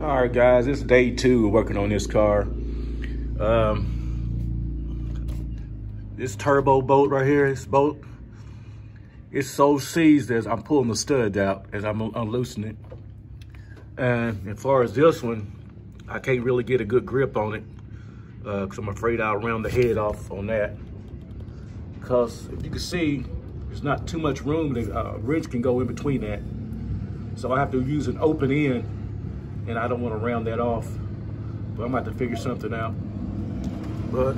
All right, guys, it's day 2 working on this car. This turbo bolt right here, this bolt, it's so seized as I'm pulling the stud out as I'm unloosening it. And as far as this one, I can't really get a good grip on it because I'm afraid I'll round the head off on that. Because if you can see, there's not too much room that a wrench can go in between that. So I have to use an open end, and I don't want to round that off. But I'm going to have to figure something out. But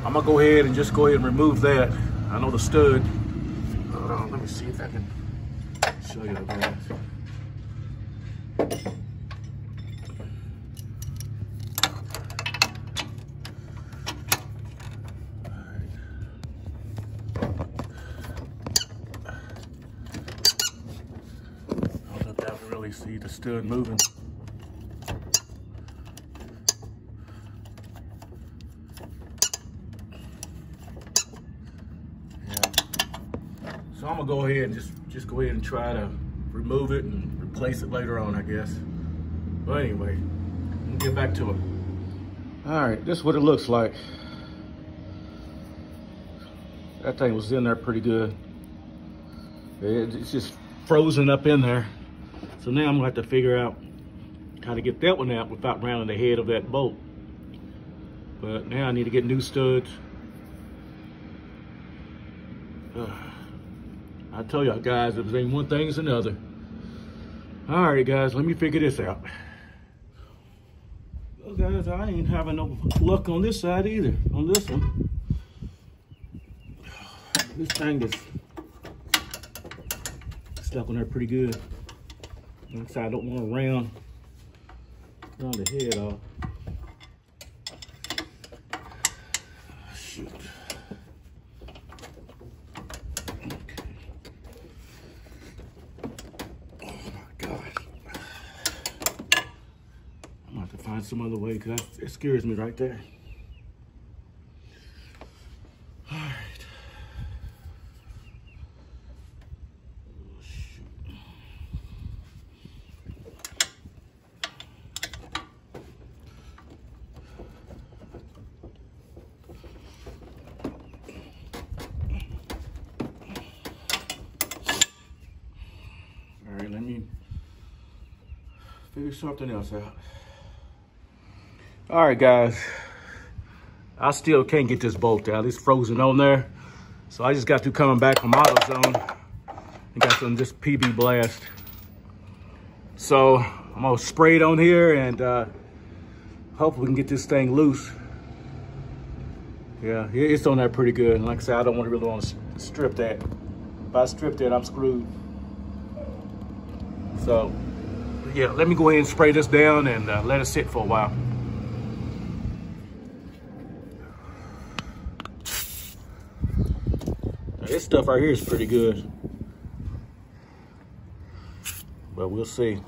I'm going to go ahead and just go ahead and remove that. I know the stud. Hold on, let me see if I can show you guys. See the stud moving. Yeah. So I'm gonna go ahead and just go ahead and try to remove it and replace it later on, I guess. But anyway, we'll get back to it. All right, this is what it looks like. That thing was in there pretty good. It's just frozen up in there. So now I'm gonna have to figure out how to get that one out without rounding the head of that bolt. But now I need to get new studs. I tell y'all guys, if it ain't one thing, it's another. All right, guys, let me figure this out. Well, guys, I ain't having no luck on this side either, on this one. This thing is stuck on there pretty good. Like I said, I don't want to round the head off. Shoot. Okay. Oh my gosh. I'm gonna have to find some other way because it scares me right there. All right. Let me figure something else out. All right, guys. I still can't get this bolt out. It's frozen on there. So I just got through coming back from AutoZone and got some just PB Blast. So I'm gonna spray it on here and hopefully we can get this thing loose. Yeah, it's on there pretty good. And like I said, I don't really want to strip that. If I strip that, I'm screwed. So, yeah, let me go ahead and spray this down and let it sit for a while. Now, this stuff right here is pretty good. But we'll see.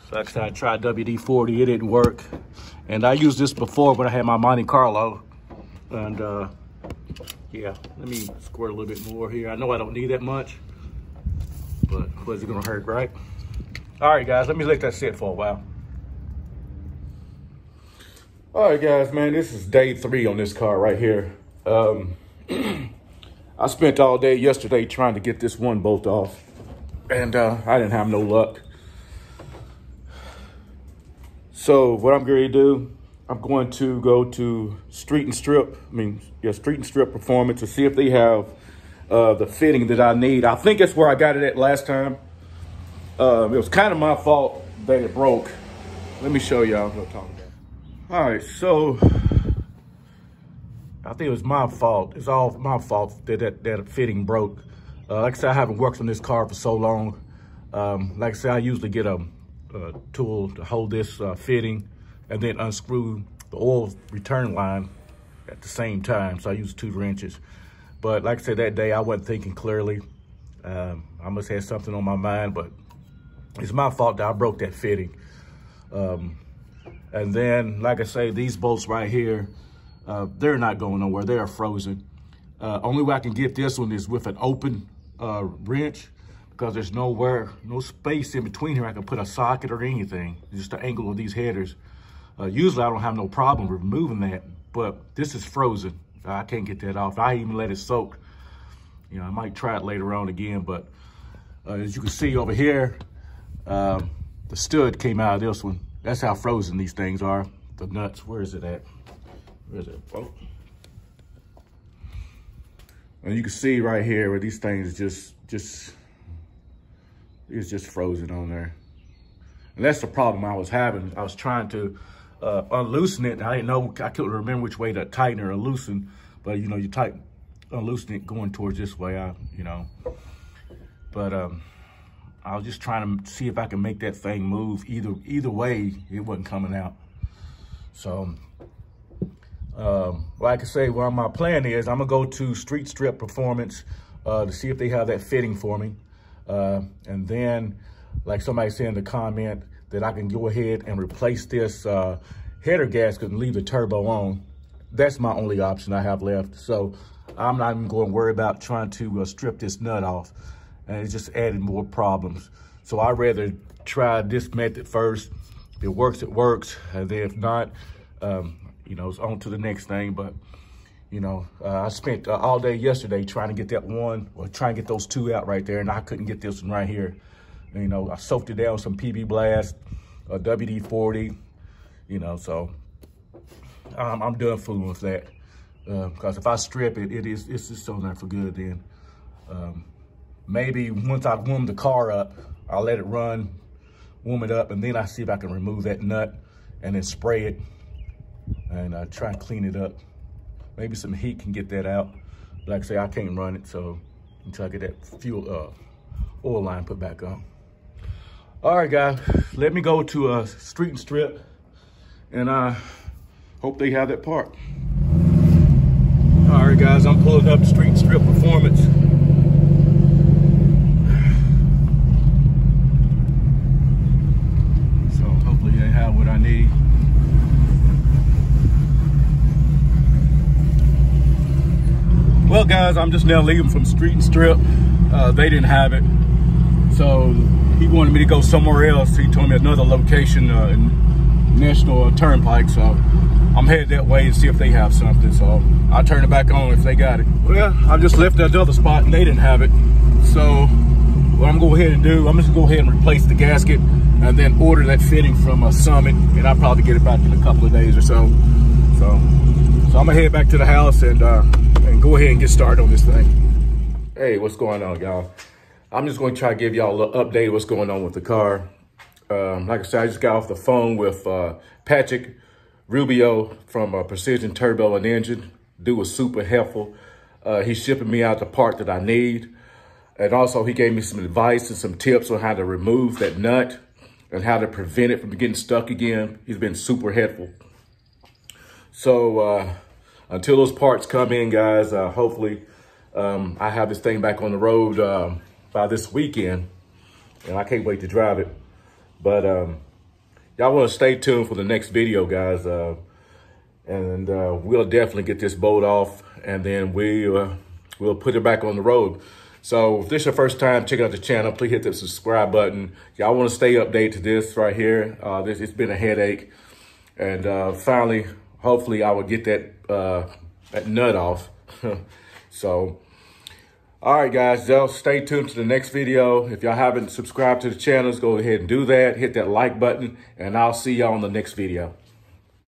So like I said, I tried WD-40, it didn't work. And I used this before when I had my Monte Carlo. And yeah, let me squirt a little bit more here. I know I don't need that much, but what's it gonna hurt, right? All right, guys, let me let that sit for a while. All right, guys, man, this is day 3 on this car right here. I spent all day yesterday trying to get this one bolt off, and I didn't have no luck. So what I'm going to do, I'm going to go to Street & Strip Performance to see if they have the fitting that I need. I think that's where I got it at last time. It was kind of my fault that it broke. Let me show y'all what I'm talking about. All right, so I think it was my fault. It's all my fault that fitting broke. Like I said, I haven't worked on this car for so long. Like I said, I usually get a tool to hold this fitting and then unscrew the oil return line at the same time. So I use 2 wrenches. But like I said, that day I wasn't thinking clearly. I must have something on my mind, but it's my fault that I broke that fitting. And then, like I say, these bolts right here, they're not going nowhere. They are frozen. Only way I can get this one is with an open wrench. because there's no space in between here I can put a socket or anything. It's just the angle of these headers. Usually I don't have no problem removing that, but this is frozen. I can't get that off. I even let it soak. You know, I might try it later on again, but as you can see over here, the stud came out of this one. That's how frozen these things are. The nuts, where is it at? Where is it? Oh. And you can see right here where these things it's just frozen on there. And that's the problem I was having. I was trying to unloosen it. I didn't know, I couldn't remember which way to tighten or loosen, but you know, you unloosen it going towards this way, but I was just trying to see if I can make that thing move. Either way, it wasn't coming out. So, like I say, well, my plan is I'm gonna go to Street Strip Performance to see if they have that fitting for me. And then, like somebody said in the comment, that I can go ahead and replace this header gasket and leave the turbo on. That's my only option I have left. So I'm not even going to worry about trying to strip this nut off. And it's just adding more problems. So I'd rather try this method first. If it works, it works. And then if not, you know, it's on to the next thing. But, you know, I spent all day yesterday trying to get that one, or trying to get those two out right there. And I couldn't get this one right here. And, you know, I soaked it down with some PB Blast, WD-40, you know, so I'm done fooling with that. Because if I strip it, it's just on there for good then. Maybe once I warm the car up, I'll let it run, warm it up, and then I see if I can remove that nut and then spray it and try and clean it up. Maybe some heat can get that out. Like I say, I can't run it, so until I get that oil line put back on. All right, guys, let me go to a Street and Strip, and I hope they have that part. All right, guys, I'm pulling up Street and Strip Performance. So hopefully they have what I need. Well, guys, I'm just now leaving from Street and Strip. They didn't have it, so he wanted me to go somewhere else. He told me another location in National Turnpike, so I'm headed that way to see if they have something. So I'll turn it back on if they got it. Well, I just left that other spot and they didn't have it. So what I'm gonna go ahead and do, I'm just gonna go ahead and replace the gasket and then order that fitting from Summit, and I'll probably get it back in a couple of days or so. So I'm gonna head back to the house and go ahead and get started on this thing. Hey, what's going on, y'all? I'm just going to try to give y'all a little update of what's going on with the car. Like I said, I just got off the phone with Patrick Rubio from Precision Turbo and Engine. Dude was super helpful. He's shipping me out the part that I need. And also he gave me some advice and some tips on how to remove that nut and how to prevent it from getting stuck again. He's been super helpful. So until those parts come in, guys, hopefully I have this thing back on the road by this weekend, and I can't wait to drive it. But y'all want to stay tuned for the next video, guys, and we'll definitely get this boat off, and then we'll put it back on the road. So if this is your first time checking out the channel, please hit the subscribe button. Y'all want to stay updated to this right here. It's been a headache, and finally, hopefully, I will get that nut off. So. All right, guys, y'all stay tuned to the next video. If y'all haven't subscribed to the channels, go ahead and do that. Hit that like button, and I'll see y'all on the next video.